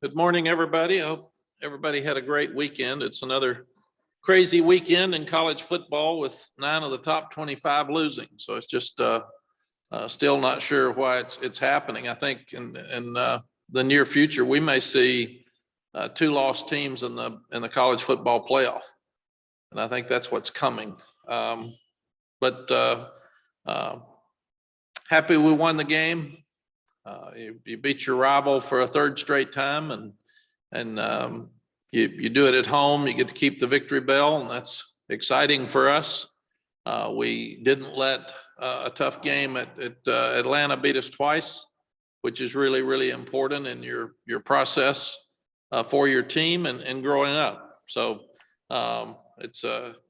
Good morning, everybody. I hope everybody had a great weekend. It's another crazy weekend in college football with 9 of the top 25 losing. So it's just still not sure why it's happening. I think in the near future, we may see 2 lost teams in the college football playoff. And I think that's what's coming. But happy we won the game. You beat your rival for a 3rd straight time, and you do it at home. You get to keep the victory bell, and that's exciting for us. We didn't let a tough game at Atlanta beat us twice, which is really, really important in your process for your team and growing up. So it's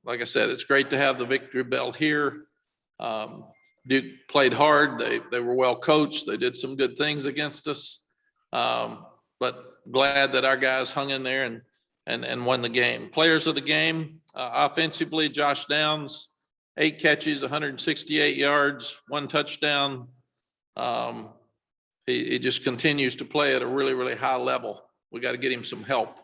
like I said, it's great to have the victory bell here. Duke played hard. They were well coached. They did some good things against us. But glad that our guys hung in there and won the game. Players of the game, offensively, Josh Downs, 8 catches, 168 yards, 1 touchdown. He just continues to play at a really, really high level. We got to get him some help.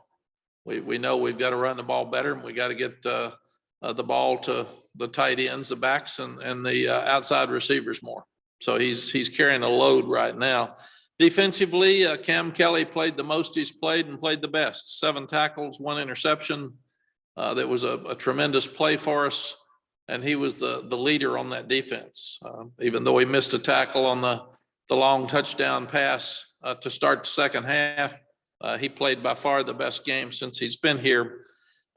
We know we've got to run the ball better, and we got to get the ball to the tight ends, the backs, and the outside receivers more. So he's carrying a load right now. Defensively, Cam Kelly played the most he's played and played the best. 7 tackles, 1 interception. That was a tremendous play for us, and he was the leader on that defense. Even though he missed a tackle on the long touchdown pass to start the second half, he played by far the best game since he's been here.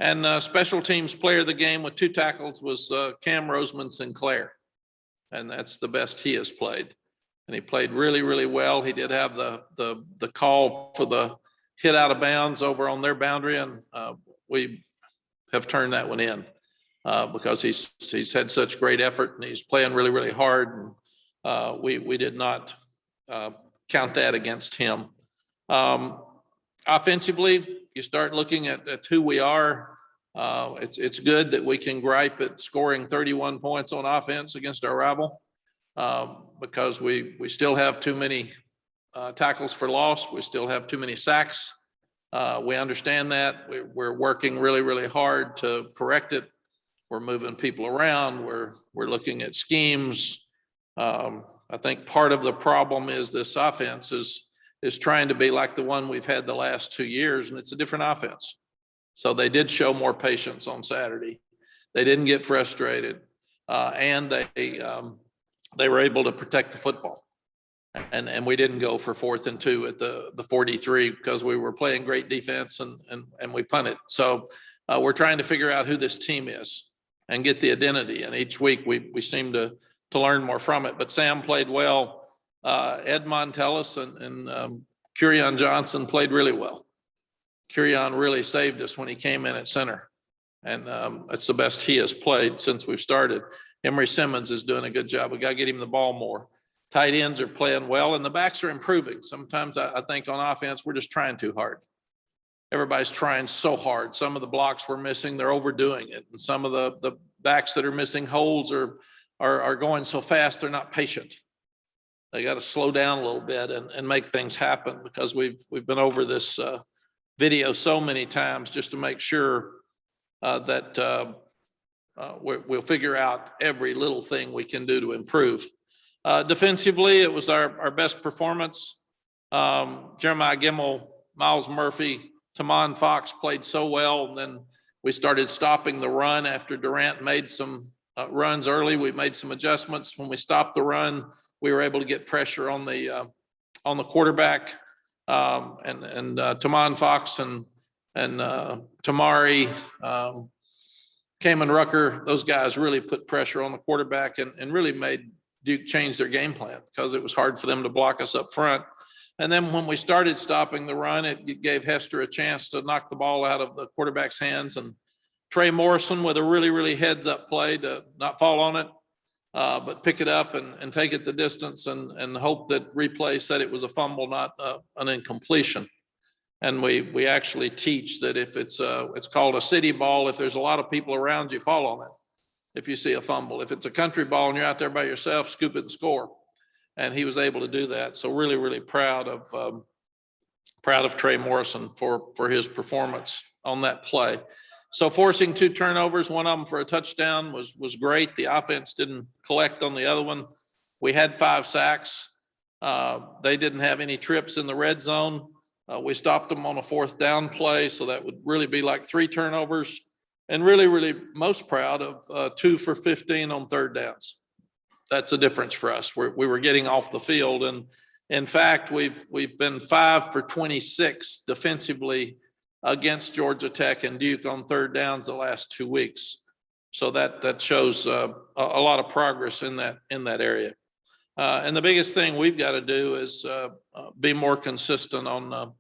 And special teams player of the game with 2 tackles was Cam Roseman Sinclair. And that's the best he has played. And he played really, really well. He did have the call for the hit out of bounds over on their boundary. And we have turned that one in because he's had such great effort and he's playing really, really hard. And we did not count that against him. Offensively, you start looking at who we are. It's good that we can gripe at scoring 31 points on offense against our rival because we still have too many tackles for loss. We still have too many sacks. We understand that. We're working really, really hard to correct it. We're moving people around. We're looking at schemes. I think part of the problem is this offense is trying to be like the one we've had the last 2 years, and it's a different offense. So they did show more patience on Saturday. They didn't get frustrated, and they were able to protect the football. And we didn't go for 4th and 2 at the 43 because we were playing great defense and we punted. So we're trying to figure out who this team is and get the identity. And each week we seem to learn more from it. But Sam played well. Ed Montellis and Curion Johnson played really well. Curion really saved us when he came in at center. And that's the best he has played since we've started. Emory Simmons is doing a good job. We got to get him the ball more. Tight ends are playing well, and the backs are improving. Sometimes I think on offense, we're just trying too hard. Everybody's trying so hard. Some of the blocks we're missing, they're overdoing it. And some of the backs that are missing holds are going so fast, they're not patient. They got to slow down a little bit and make things happen because we've been over this video so many times just to make sure that we'll figure out every little thing we can do to improve. Defensively, it was our best performance. Jeremiah Gimmel, Miles Murphy, Tamon Fox played so well. And then we started stopping the run after Durant made some runs early. We made some adjustments. When we stopped the run, we were able to get pressure on the quarterback. And Tamon Fox and Tamari, Kamen Rucker, those guys really put pressure on the quarterback and really made Duke change their game plan because it was hard for them to block us up front. And then when we started stopping the run, it gave Hester a chance to knock the ball out of the quarterback's hands. And Trey Morrison with a really, really heads up play to not fall on it, but pick it up and take it the distance and hope that replay said it was a fumble, not an incompletion. And we actually teach that if it's called a city ball, if there's a lot of people around you, fall on it. If you see a fumble, if it's a country ball and you're out there by yourself, scoop it and score. And he was able to do that. So really, really proud of proud of Trey Morrison for his performance on that play. So forcing 2 turnovers, one of them for a touchdown was great. The offense didn't collect on the other one. We had 5 sacks. They didn't have any trips in the red zone. We stopped them on a 4th down play. So that would really be like 3 turnovers, and really most proud of 2 for 15 on 3rd downs. That's a difference for us. We were getting off the field. And in fact, we've been 5 for 26 defensively against Georgia Tech and Duke on 3rd downs the last 2 weeks. So that shows a lot of progress in that area. And the biggest thing we've got to do is be more consistent on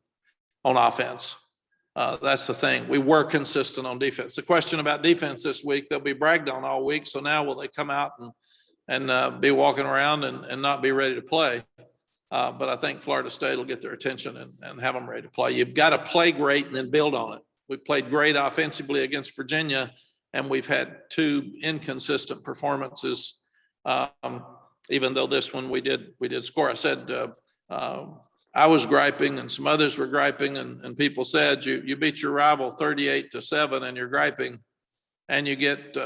offense. That's the thing. We were consistent on defense. The question about defense this week, they'll be bragged on all week. So now will they come out and be walking around and not be ready to play? But I think Florida State will get their attention and have them ready to play. You've got to play great and then build on it. We played great offensively against Virginia, and we've had 2 inconsistent performances. Even though this one we did score. I said I was griping and some others were griping, and people said you beat your rival 38-7 and you're griping, and you get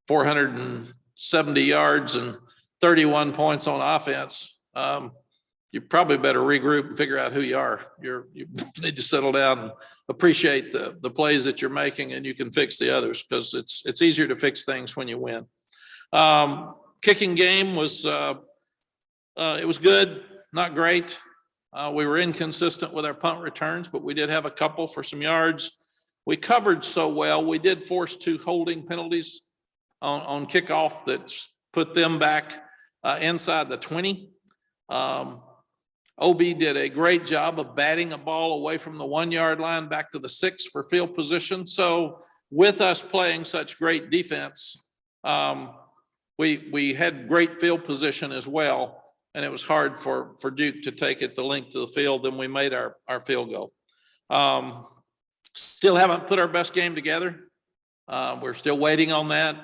470 yards and 31 points on offense. You probably better regroup and figure out who you are. You need to settle down and appreciate the plays that you're making, and you can fix the others, because it's easier to fix things when you win. Kicking game was it was good, not great. We were inconsistent with our punt returns, but we did have a couple for some yards. We covered so well. We did force 2 holding penalties on kickoff that put them back inside the 20. OB did a great job of batting a ball away from the 1-yard line back to the 6 for field position. So with us playing such great defense, we had great field position as well, and it was hard for Duke to take it the length of the field. Then we made our field goal. Still haven't put our best game together. We're still waiting on that.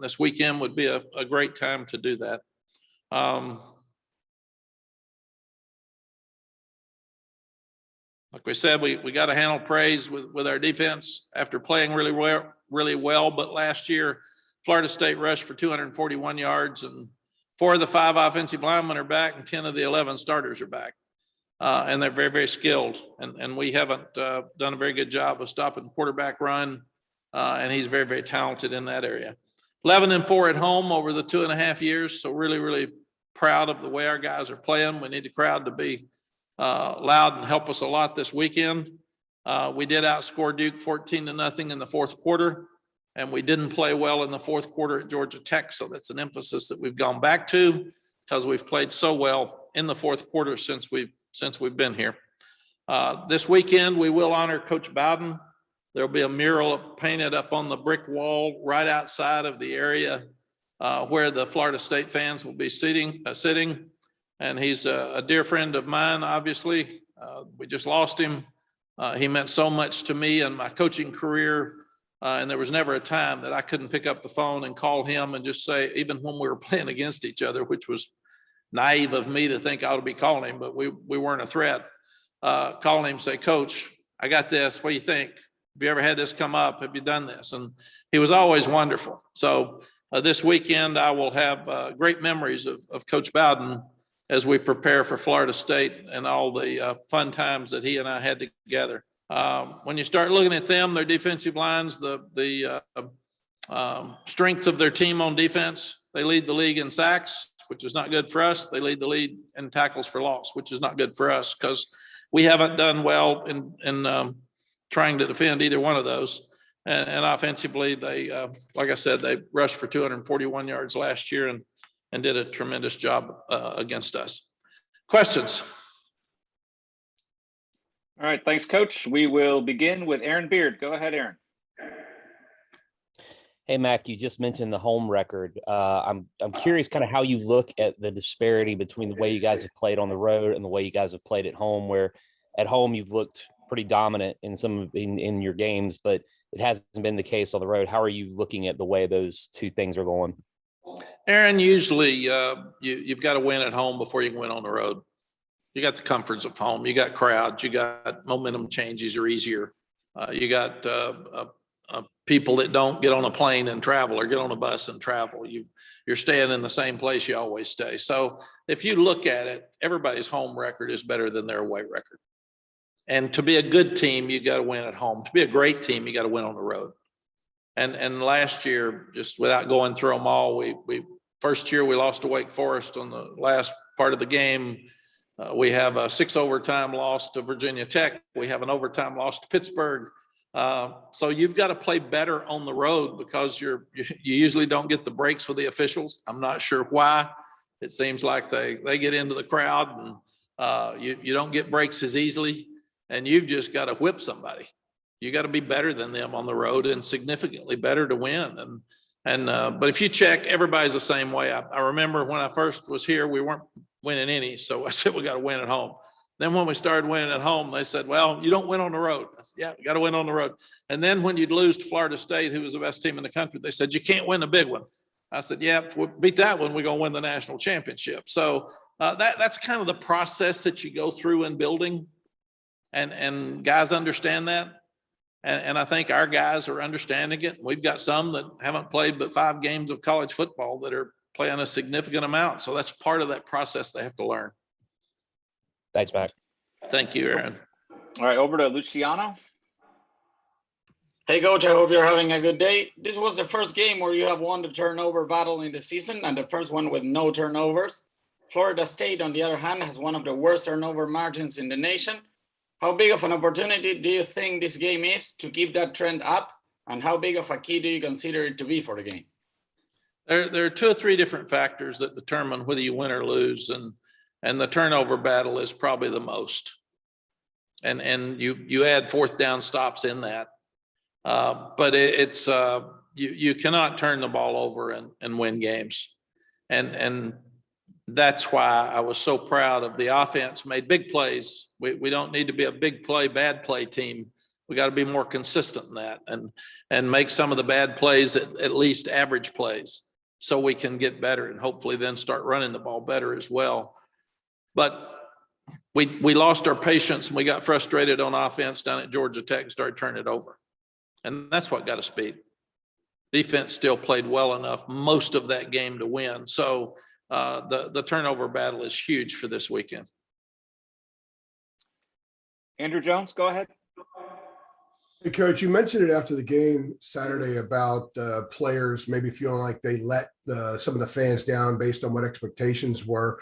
This weekend would be a great time to do that. Like we said, we got to handle praise with our defense after playing really well. But last year, Florida State rushed for 241 yards, and 4 of the 5 offensive linemen are back, and 10 of the 11 starters are back. And they're very skilled. And we haven't done a very good job of stopping the quarterback run. And he's very talented in that area. 11-4 at home over the 2.5 years. So really proud of the way our guys are playing. We need the crowd to be loud and help us a lot this weekend. We did outscore Duke 14-0 in the 4th quarter, and we didn't play well in the 4th quarter at Georgia Tech. So that's an emphasis that we've gone back to, because we've played so well in the 4th quarter since we've been here. This weekend, we will honor Coach Bowden. There'll be a mural painted up on the brick wall right outside of the area where the Florida State fans will be sitting. And he's a dear friend of mine, obviously. We just lost him. He meant so much to me in my coaching career. And there was never a time that I couldn't pick up the phone and call him and just say, even when we were playing against each other, which was naive of me to think I ought to be calling him, but we weren't a threat. Calling him, say, Coach, I got this. What do you think? Have you ever had this come up? Have you done this? And he was always wonderful. So this weekend, I will have great memories of Coach Bowden as we prepare for Florida State and all the fun times that he and I had together. When you start looking at them, their defensive lines, the strength of their team on defense, they lead the league in sacks, which is not good for us. They lead the league in tackles for loss, which is not good for us, because we haven't done well in trying to defend either one of those. And offensively, they, like I said, they rushed for 241 yards last year and did a tremendous job against us. Questions? All right, thanks, Coach. We will begin with Aaron Beard. Go ahead, Aaron. Hey, Mac, you just mentioned the home record. I'm curious kind of how you look at the disparity between the way you guys have played on the road and the way you guys have played at home, where at home you've looked pretty dominant in your games, but it hasn't been the case on the road. How are you looking at the way those two things are going? Aaron, usually you've got to win at home before you can win on the road. You got the comforts of home. You got crowds. You got momentum changes are easier. You got people that don't get on a plane and travel or get on a bus and travel. You're staying in the same place you always stay. So if you look at it, everybody's home record is better than their away record. And to be a good team, you got to win at home. To be a great team, you got to win on the road. And last year, just without going through them all, we first year we lost to Wake Forest on the last part of the game. We have a 6 overtime loss to Virginia Tech. We have an overtime loss to Pittsburgh. So you've got to play better on the road because you usually don't get the breaks with the officials. I'm not sure why. It seems like they get into the crowd and you don't get breaks as easily, and you've just got to whip somebody. You got to be better than them on the road and significantly better to win. But if you check, everybody's the same way. I remember when I first was here, we weren't winning any, so I said we got to win at home. Then when we started winning at home, they said, well, you don't win on the road. I said, yeah, we got to win on the road. And then when you'd lose to Florida State, who was the best team in the country, they said, you can't win a big one. I said, yeah, if we beat that one, we're going to win the national championship. So that's kind of the process that you go through in building, and guys understand that. And I think our guys are understanding it. We've got some that haven't played but 5 games of college football that are playing a significant amount. So that's part of that process they have to learn. Thanks, Mac. Thank you, Aaron. All right, over to Luciano. Hey, Coach, I hope you're having a good day. This was the first game where you have won the turnover battle in the season and the first one with no turnovers. Florida State, on the other hand, has one of the worst turnover margins in the nation. How big of an opportunity do you think this game is to keep that trend up? And how big of a key do you consider it to be for the game? There are 2 or 3 different factors that determine whether you win or lose. And the turnover battle is probably the most. And you add 4th down stops in that. But you cannot turn the ball over and win games. And that's why I was so proud of the offense. Made big plays. We don't need to be a big play, bad play team. We got to be more consistent in that and make some of the bad plays at least average plays, so we can get better and hopefully then start running the ball better as well. But we lost our patience and we got frustrated on offense down at Georgia Tech and started turning it over. And that's what got us beat. Defense still played well enough most of that game to win. So the turnover battle is huge for this weekend. Andrew Jones, go ahead. Hey, Coach, you mentioned it after the game Saturday about players maybe feeling like they let some of the fans down based on what expectations were.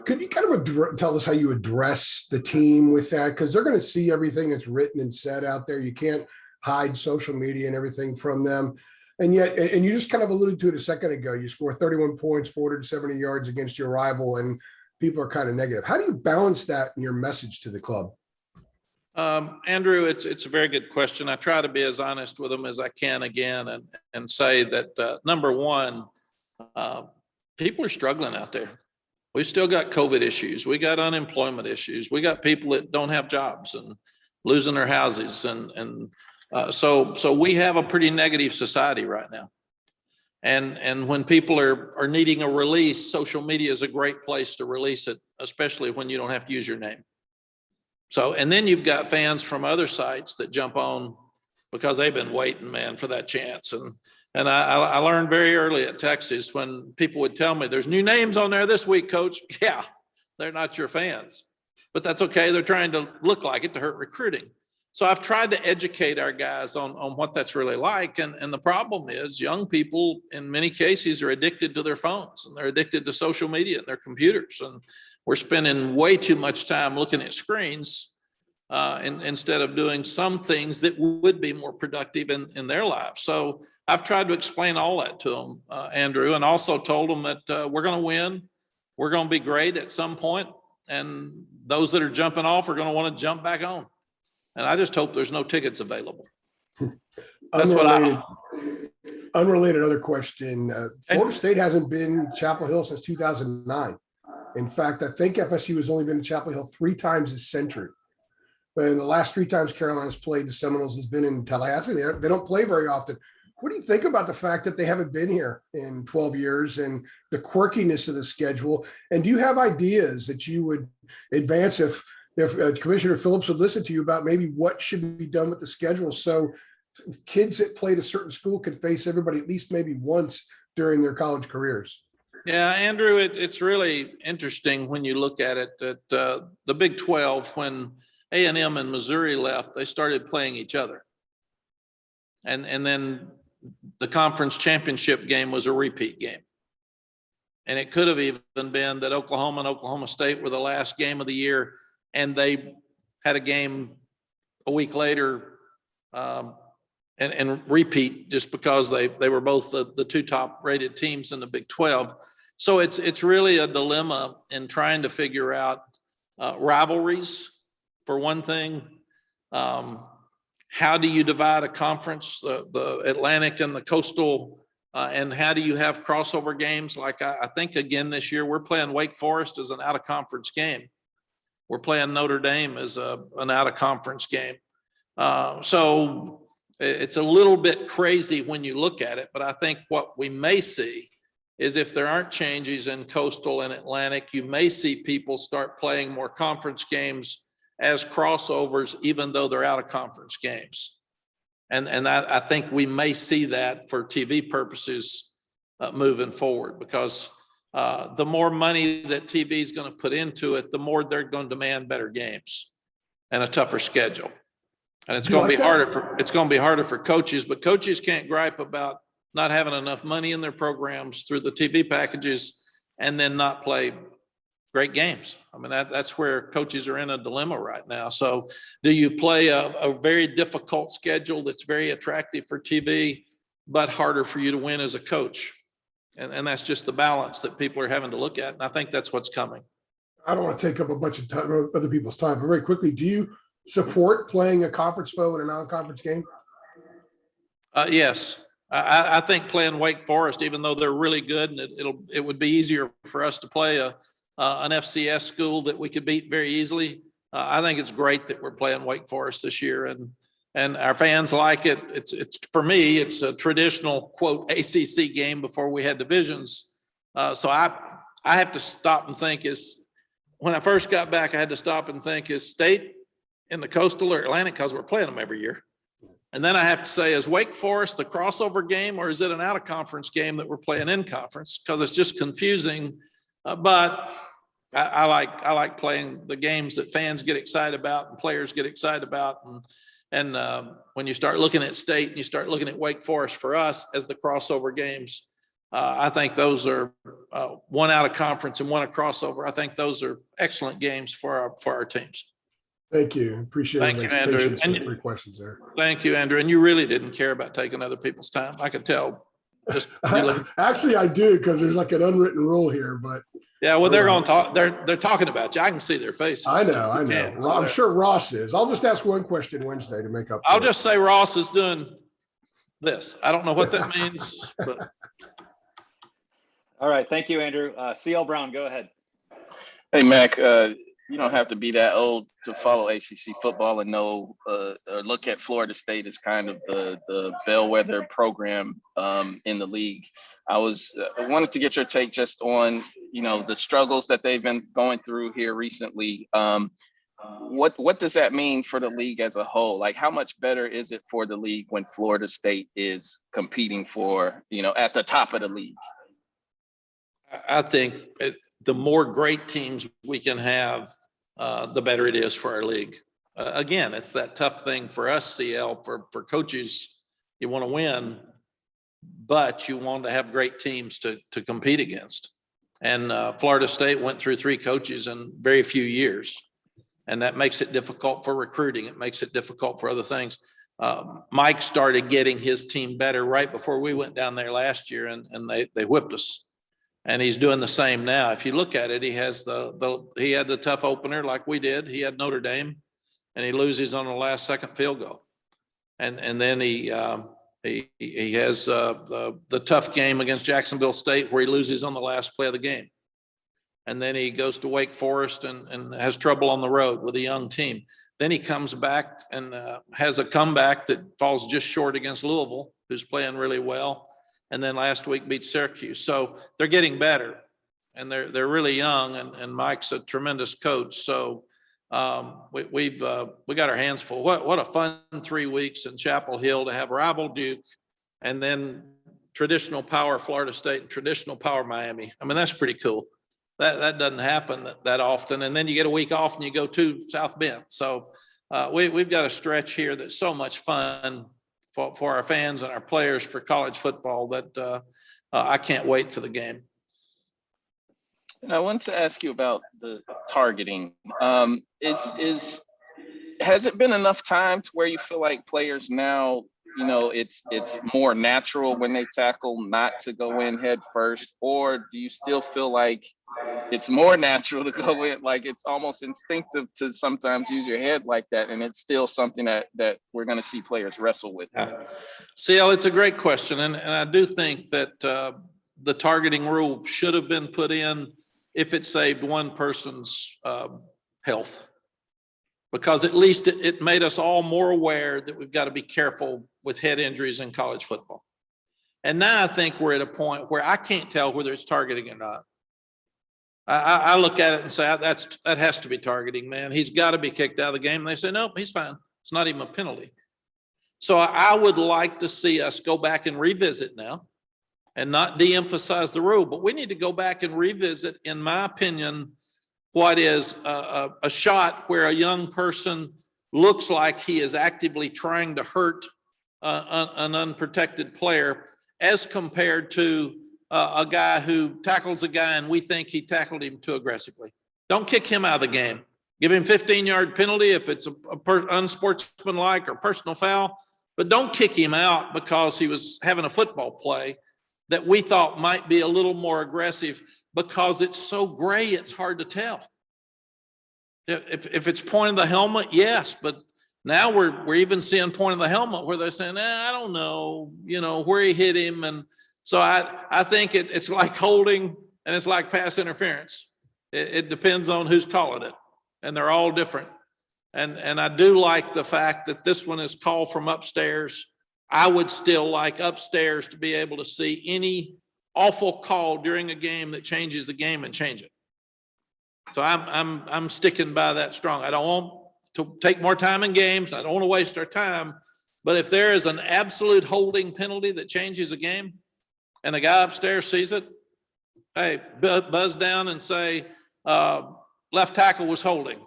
Could you kind of tell us how you address the team with that? Because they're going to see everything that's written and said out there. You can't hide social media and everything from them. And yet, and you just kind of alluded to it a second ago, you score 31 points, 470 yards against your rival, and people are kind of negative. How do you balance that in your message to the club? Andrew, it's a very good question. I try to be as honest with them as I can again and say that number one, people are struggling out there. We've still got COVID issues. We got unemployment issues. We got people that don't have jobs and losing their houses. So we have a pretty negative society right now. And when people are needing a release, social media is a great place to release it, especially when you don't have to use your name. So, and then you've got fans from other sites that jump on because they've been waiting, man, for that chance. And I learned very early at Texas when people would tell me there's new names on there this week, Coach. Yeah, they're not your fans, but that's okay. They're trying to look like it to hurt recruiting. So I've tried to educate our guys on what that's really like. And the problem is young people in many cases are addicted to their phones and they're addicted to social media and their computers. And we're spending way too much time looking at screens instead of doing some things that would be more productive in their lives. So I've tried to explain all that to them, Andrew, and also told them that we're going to win. We're going to be great at some point, and those that are jumping off are going to want to jump back on. And I just hope there's no tickets available. That's Unrelated other question. Florida State hasn't been Chapel Hill since 2009. In fact, I think FSU has only been to Chapel Hill 3 times this century. But in the last 3 times Carolina's played, the Seminoles has been in Tallahassee. They don't play very often. What do you think about the fact that they haven't been here in 12 years and the quirkiness of the schedule? And do you have ideas that you would advance if Commissioner Phillips would listen to you about maybe what should be done with the schedule so kids that played a certain school can face everybody at least maybe once during their college careers? Yeah, Andrew, it's really interesting when you look at it that the Big 12, when A&M and Missouri left, they started playing each other. And then the conference championship game was a repeat game. And it could have even been that Oklahoma and Oklahoma State were the last game of the year, and they had a game a week later and repeat just because they were both the two top rated teams in the Big 12. So it's really a dilemma in trying to figure out rivalries, for one thing. How do you divide a conference, the Atlantic and the Coastal, and how do you have crossover games? Like I think again this year we're playing Wake Forest as an out-of-conference game. We're playing Notre Dame as an out-of-conference game. So it's a little bit crazy when you look at it, but I think what we may see is if there aren't changes in Coastal and Atlantic, you may see people start playing more conference games as crossovers, even though they're out of conference games. And I think we may see that for TV purposes moving forward, because the more money that TV is going to put into it, the more they're going to demand better games and a tougher schedule. And it's going to be harder for coaches, but coaches can't gripe about not having enough money in their programs through the TV packages and then not play great games. I mean, that's where coaches are in a dilemma right now. So do you play a very difficult schedule that's very attractive for TV, but harder for you to win as a coach? And that's just the balance that people are having to look at. And I think that's what's coming. I don't want to take up a bunch of time, other people's time, but very quickly, do you support playing a conference foe in a non-conference game? Yes. I think playing Wake Forest, even though they're really good, and it would be easier for us to play an FCS school that we could beat very easily. I think it's great that we're playing Wake Forest this year, and our fans like it. It's for me, it's a traditional quote ACC game before we had divisions. So I have to stop and think, when I first got back, I had to stop and think, is State in the Coastal or Atlantic, because we're playing them every year. And then I have to say, is Wake Forest the crossover game, or is it an out-of-conference game that we're playing in conference? Because it's just confusing. But I like playing the games that fans get excited about and players get excited about. And when you start looking at State and you start looking at Wake Forest for us as the crossover games, I think those are one out of conference and one a crossover. I think those are excellent games for our teams. Thank you. Appreciate it. Thank you, Andrew. And 3 questions there. Thank you, Andrew. And you really didn't care about taking other people's time. I could tell. Just Actually, I do, because there's like an unwritten rule here, but yeah, well, they're going to talk. They're talking about you. I can see their faces. I know. I'm sure Ross is. I'll just ask one question Wednesday to make up. I'll just say Ross is doing this. I don't know what that means, but. All right. Thank you, Andrew. CL Brown, go ahead. Hey, Mac, you don't have to be that old to follow ACC football and know or look at Florida State as kind of the bellwether program in the league. I wanted to get your take just on, the struggles that they've been going through here recently. What does that mean for the league as a whole? Like, how much better is it for the league when Florida State is competing for, at the top of the league? I think the more great teams we can have, the better it is for our league. Again, it's that tough thing for us, CL, for coaches. You want to win, but you want to have great teams to compete against. And Florida State went through 3 coaches in very few years, and that makes it difficult for recruiting. It makes it difficult for other things. Mike started getting his team better right before we went down there last year, and they whipped us. And he's doing the same now. If you look at it, he has he had the tough opener like we did. He had Notre Dame, and he loses on the last second field goal. And then he has the tough game against Jacksonville State where he loses on the last play of the game. and then he goes to Wake Forest and has trouble on the road with a young team. Then he comes back and has a comeback that falls just short against Louisville, who's playing really well. And then last week beat Syracuse. So they're getting better, and they're really young, and Mike's a tremendous coach. So we got our hands full. What a fun 3 weeks in Chapel Hill to have rival Duke, and then traditional power Florida State and traditional power Miami. I mean, that's pretty cool. That doesn't happen that often. And then you get a week off and you go to South Bend. So we've got a stretch here that's so much fun for our fans and our players for college football that I can't wait for the game. And I wanted to ask you about the targeting. Has it been enough time to where you feel like players now, it's more natural when they tackle not to go in head first, or do you still feel like it's more natural to go in, like it's almost instinctive to sometimes use your head like that, and it's still something that we're going to see players wrestle with? CL, it's a great question, and I do think that the targeting rule should have been put in if it saved one person's health, because at least it made us all more aware that we've got to be careful with head injuries in college football. And now I think we're at a point where I can't tell whether it's targeting or not. I look at it and say, that has to be targeting, man. He's got to be kicked out of the game. And they say, nope, he's fine. It's not even a penalty. So I would like to see us go back and revisit now and not de-emphasize the rule, but we need to go back and revisit, in my opinion, what is a shot where a young person looks like he is actively trying to hurt an unprotected player, as compared to a guy who tackles a guy and we think he tackled him too aggressively. Don't kick him out of the game. Give him 15-yard penalty if it's unsportsmanlike or personal foul, but don't kick him out because he was having a football play that we thought might be a little more aggressive, because it's so gray it's hard to tell. If it's point of the helmet, yes, but now we're even seeing point of the helmet where they're saying, I don't know, where he hit him. And so I think it's like holding and it's like pass interference. It depends on who's calling it, and they're all different. And I do like the fact that this one is called from upstairs. I would still like upstairs to be able to see any awful call during a game that changes the game and change it. So I'm sticking by that strong. I don't want to take more time in games. I don't want to waste our time. But if there is an absolute holding penalty that changes a game and the guy upstairs sees it, hey, buzz down and say, left tackle was holding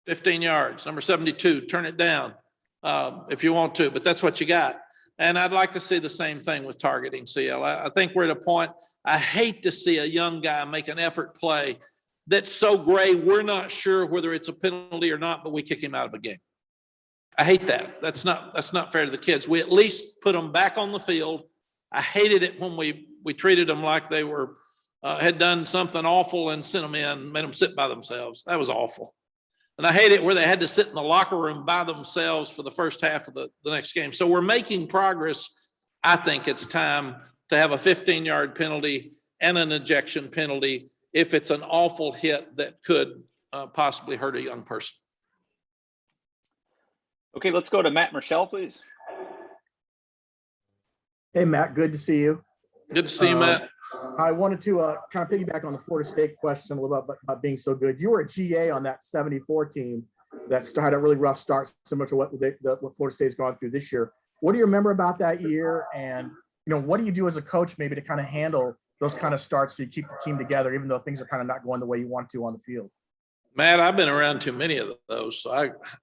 15 yards, number 72, turn it down if you want to, but that's what you got. And I'd like to see the same thing with targeting, CL. I think we're at a point, I hate to see a young guy make an effort play that's so gray we're not sure whether it's a penalty or not, but we kick him out of a game. I hate that. That's not fair to the kids. We at least put them back on the field. I hated it when we treated them like they were had done something awful and sent them in, made them sit by themselves. That was awful. And I hate it where they had to sit in the locker room by themselves for the first half of the next game. So we're making progress. I think it's time to have a 15-yard penalty and an ejection penalty if it's an awful hit that could possibly hurt a young person. Okay, let's go to Matt Michelle, please. Hey, Matt, good to see you. Good to see you, Matt. I wanted to kind of piggyback on the Florida State question a little bit about being so good. You were a GA on that 74 team that had a really rough start, similar to what Florida State's gone through this year. What do you remember about that year? And, what do you do as a coach maybe to kind of handle those kind of starts so you keep the team together, even though things are kind of not going the way you want to on the field? Matt, I've been around too many of those, so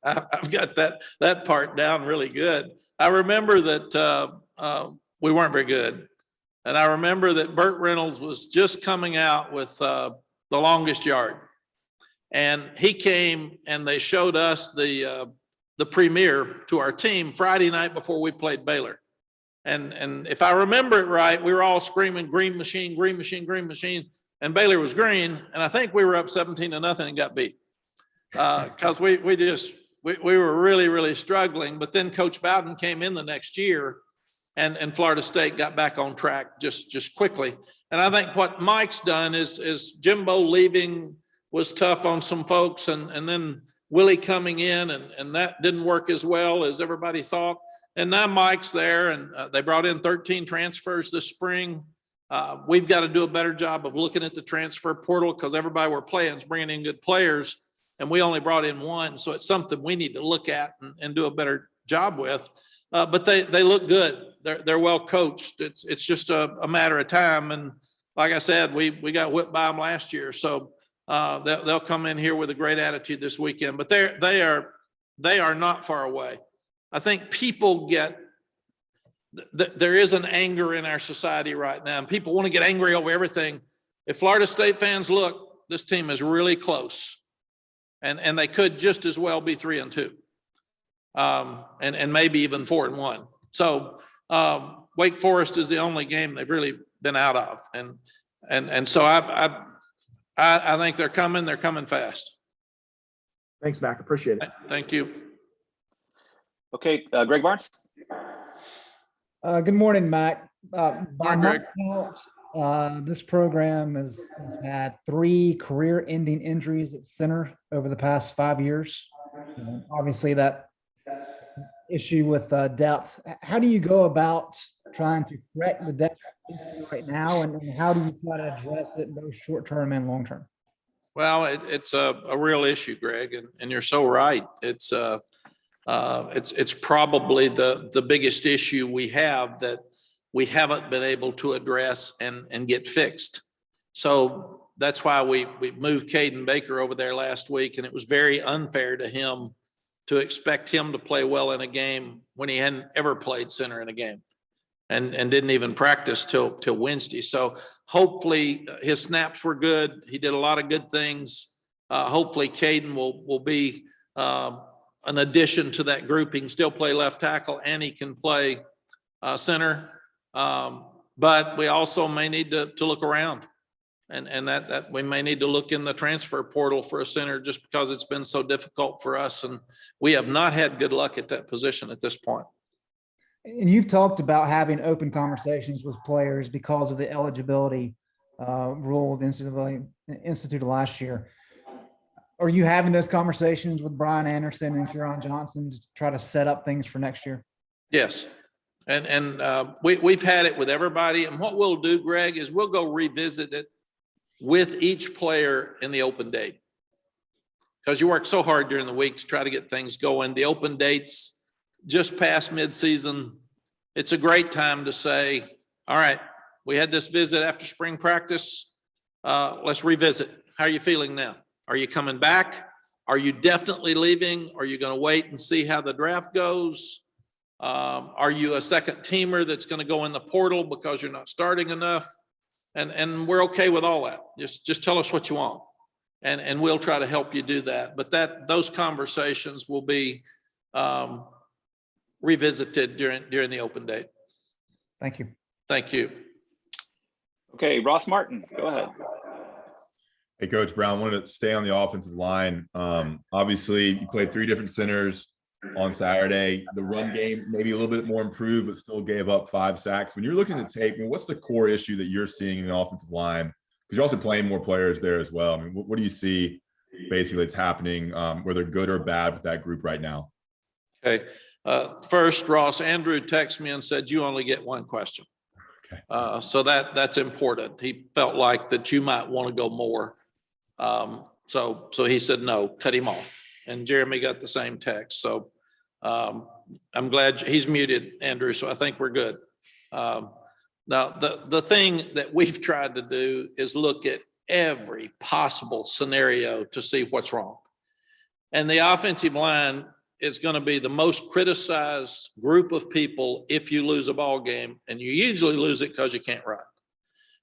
I've got that part down really good. I remember that we weren't very good. And I remember that Burt Reynolds was just coming out with the longest yard. And he came and they showed us the premiere to our team Friday night before we played Baylor. And if I remember it right, we were all screaming, green machine, green machine, green machine. And Baylor was green. And I think we were up 17-0 and got beat. Because we were really, really struggling. But then Coach Bowden came in the next year. and Florida State got back on track just quickly. And I think what Mike's done is Jimbo leaving was tough on some folks, and then Willie coming in, and that didn't work as well as everybody thought. And now Mike's there, and they brought in 13 transfers this spring. We've got to do a better job of looking at the transfer portal because everybody we're playing is bringing in good players, and we only brought in one. So it's something we need to look at and do a better job with. But they look good. They're well coached. It's just a matter of time. And like I said, we got whipped by them last year. So they'll come in here with a great attitude this weekend. But they are not far away. I think people there is an anger in our society right now, and people want to get angry over everything. If Florida State fans look, this team is really close, and they could just as well be 3-2, and maybe even 4-1. So Wake Forest is the only game they've really been out of, and so I think they're coming fast. Thanks, Mac. Appreciate it. Thank you. Okay, Greg Barnes. Good morning, Mac. By Morning, my Greg. count, this program has had 3 career-ending injuries at center over the past 5 years. Obviously, that issue with depth. How do you go about trying to correct the depth issue right now, and how do you try to address it both short-term and long-term? Well, it's a real issue, Greg, and you're so right. It's probably the biggest issue we have that we haven't been able to address and get fixed. So that's why we moved Caden Baker over there last week, and it was very unfair to him to expect him to play well in a game when he hadn't ever played center in a game and didn't even practice till Wednesday. So hopefully his snaps were good. He did a lot of good things. Hopefully Caden will be an addition to that group. He can still play left tackle and he can play center. But we also may need to look around, and that we may need to look in the transfer portal for a center just because it's been so difficult for us. And we have not had good luck at that position at this point. And you've talked about having open conversations with players because of the eligibility rule instituted last year. Are you having those conversations with Brian Anderson and Kieran Johnson to try to set up things for next year? Yes. And we've had it with everybody. And what we'll do, Greg, is we'll go revisit it with each player in the open date. Because you work so hard during the week to try to get things going. The open dates just past midseason. It's a great time to say, all right, we had this visit after spring practice. Let's revisit. How are you feeling now? Are you coming back? Are you definitely leaving? Are you going to wait and see how the draft goes? Are you a second teamer that's going to go in the portal because you're not starting enough? And we're okay with all that. Just tell us what you want, and we'll try to help you do that. But those conversations will be revisited during the open date. Thank you. Thank you. Okay, Ross Martin, go ahead. Hey, Coach Brown, wanted to stay on the offensive line. Obviously, you played 3 different centers on Saturday. The run game maybe a little bit more improved, but still gave up 5 sacks. When you're looking at tape, what's the core issue that you're seeing in the offensive line? Because you're also playing more players there as well. I mean, what do you see basically that's happening, whether good or bad with that group right now? Okay. First, Ross, Andrew texted me and said, you only get 1 question. Okay. So that's important. He felt like that you might want to go more. So he said, no, cut him off. And Jeremy got the same text. So I'm glad he's muted, Andrew. So I think we're good. Now, the thing that we've tried to do is look at every possible scenario to see what's wrong. And the offensive line is going to be the most criticized group of people if you lose a ball game, and you usually lose it because you can't run.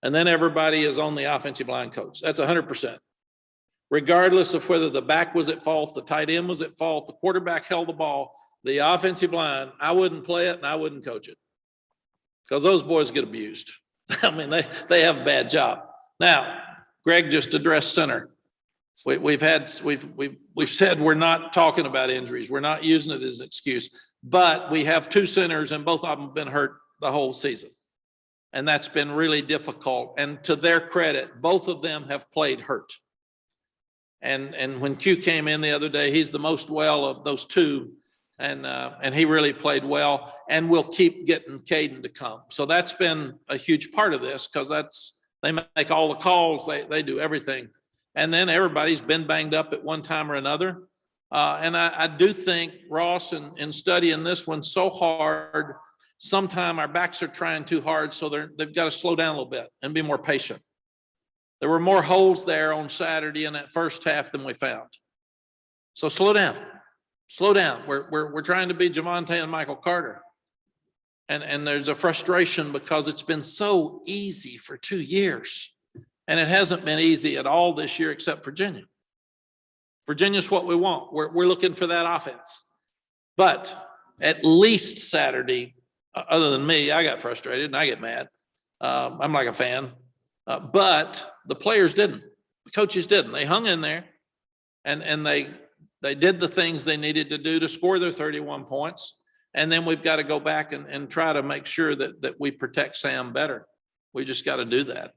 And then everybody is on the offensive line coach. That's 100%. Regardless of whether the back was at fault, the tight end was at fault, the quarterback held the ball, the offensive line, I wouldn't play it and I wouldn't coach it because those boys get abused. I mean, they have a bad job. Now, Greg just addressed center. We've said we're not talking about injuries. We're not using it as an excuse, but we have 2 centers and both of them have been hurt the whole season. And that's been really difficult. And to their credit, both of them have played hurt. And when Q came in the other day, he's the most well of those two. And he really played well, and we'll keep getting Caden to come. So that's been a huge part of this, because they make all the calls, they do everything. And then everybody's been banged up at one time or another. And I do think, Ross, in studying this one so hard, sometimes our backs are trying too hard, so they've got to slow down a little bit and be more patient. There were more holes there on Saturday in that first half than we found. So slow down. Slow down. We're trying to be Javonte and Michael Carter. And there's a frustration because it's been so easy for 2 years. And it hasn't been easy at all this year except Virginia. Virginia's what we want. We're looking for that offense. But at least Saturday, other than me, I got frustrated and I get mad. I'm like a fan. But the players didn't. The coaches didn't. They hung in there, and they did the things they needed to do to score their 31 points. And then we've got to go back and try to make sure that we protect Sam better. We just got to do that.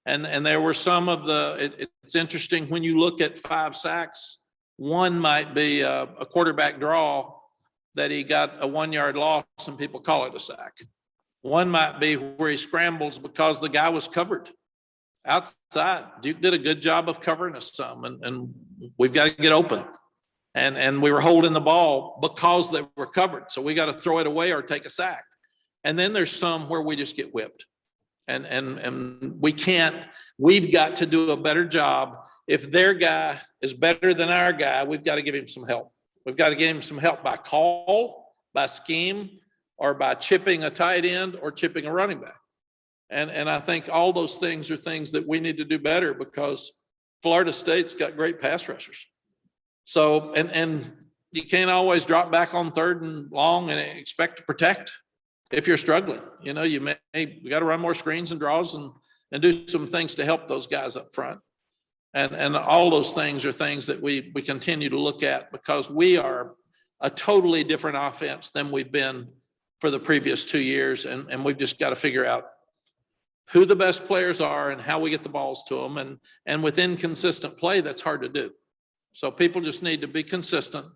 And there were some of it's interesting when you look at 5 sacks, one might be a quarterback draw that he got a 1-yard loss and people call it a sack. One might be where he scrambles because the guy was covered outside. Duke did a good job of covering us some, and we've got to get open. And we were holding the ball because they were covered. So we got to throw it away or take a sack. And then there's some where we just get whipped. And we've got to do a better job. If their guy is better than our guy, we've got to give him some help. We've got to give him some help by call, by scheme, or by chipping a tight end or chipping a running back. And I think all those things are things that we need to do better, because Florida State's got great pass rushers. So, and you can't always drop back on 3rd and long and expect to protect if you're struggling. You know, we got to run more screens and draws and do some things to help those guys up front. And all those things are things that we continue to look at, because we are a totally different offense than we've been for the previous 2 years. And we've just got to figure out who the best players are and how we get the balls to them. And with inconsistent play, that's hard to do. So people just need to be consistent,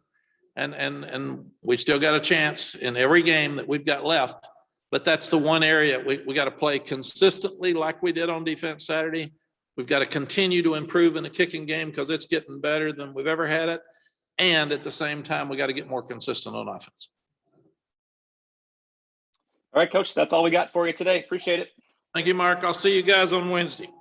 and we still got a chance in every game that we've got left. But that's the one area we got to play consistently like we did on defense Saturday. We've got to continue to improve in the kicking game, because it's getting better than we've ever had it. And at the same time, we got to get more consistent on offense. All right, Coach, that's all we got for you today. Appreciate it. Thank you, Mark. I'll see you guys on Wednesday.